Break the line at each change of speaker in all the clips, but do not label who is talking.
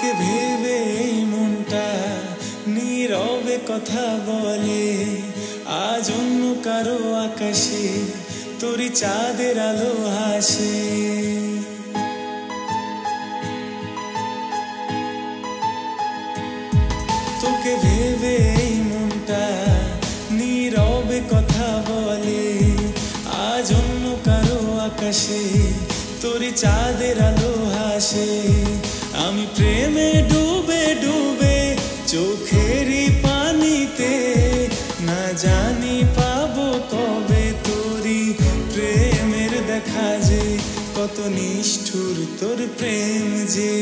তোকে ভেবে এই মনটা নীরবে কথা বলে, আজ অন্য কারো আকাশে তোরই চাঁদের আলো হাসে। তোকে ভেবে এই মনটা নীরবে কথা বলে, আজ অন্য কারো আকাশে তোরই চাঁদের আলো হাসে। আমি প্রেমে ডুবে ডুবে চোখেরই পানিতে, না জানি পাবো কবে তোরই প্রেমের দেখা যে, কত নিষ্ঠুর তোর প্রেম যে,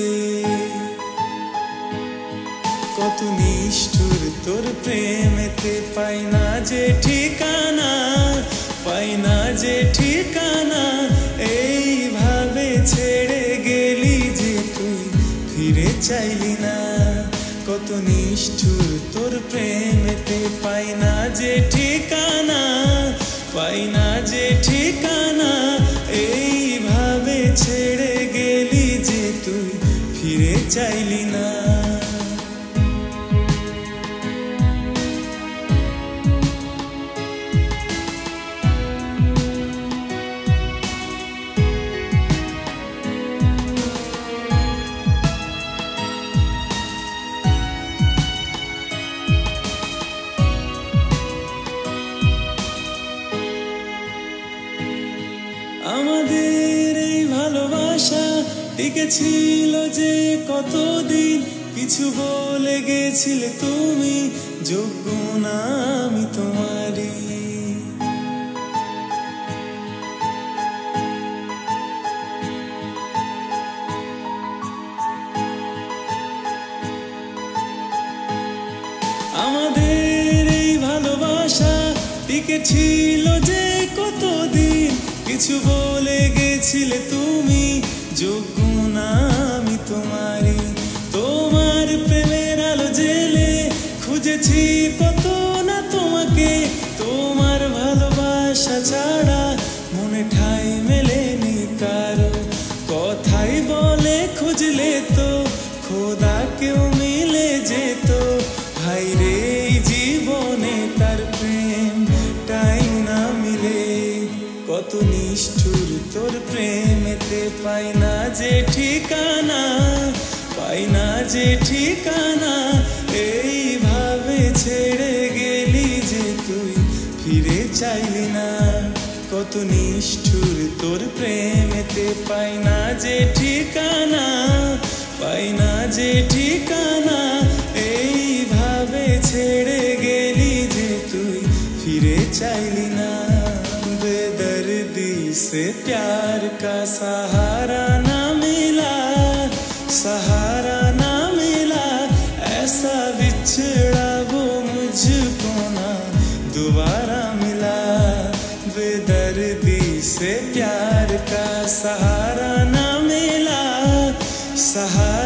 কত নিষ্ঠুর তোর প্রেমেতে। পাই না যে ঠিকানা, পাই না যে ঠিকানা, এইভাবে ছেড়ে গেলি যে তুই ফিরে চাইলি না। কত নিষ্ঠুর তোর প্রেমেতে। পাই না যে ঠিকানা, পাই না যে ঠিকানা, এইভাবে ছেড়ে গেলি যে তুই ফিরে চাইলি না। আমাদের এই ভালোবাসা টিকে ছিল যে কতদিন, কিছু বলে গেছিলে তুমি, যোগ্য না আমি তোমারই। আমাদের এই ভালোবাসা টিকে ছিল যে কতদিন, কিছু বলে গেছিলে তুমি, যোগ্য না আমি তোমারই। তোমার প্রেমের আলো জেলে খুঁজেছি কত না তোমাকে, তোমার ভালোবাসা ছাড়া মনে ঠাঁই মেলেনি কারো। কথাই বলে খুঁজলে তো খোদা কেউ মিলে যেত, ভাই রে জীবনে তার প্রেম টাই না মিলে। কত নিষ্ঠুর তোর প্রেমেতে। পাই না যে ঠিকানা, পাই না যে ঠিকানা, এইভাবে ছেড়ে গেলি যে তুই ফিরে চাইলি না। কত নিষ্ঠুর তোর প্রেমেতে। পাই না যে ঠিকানা, পাই না যে ঠিকানা, এইভাবে ছেড়ে গেলি যে তুই ফিরে চাইলি না। बेदर्दी से प्यार का सहारा ना मिला, सहारा ना मिला, ऐसा बिछड़ा वो मुझको ना दोबारा मिला। बेदर्दी से प्यार का सहारा ना मिला, सहारा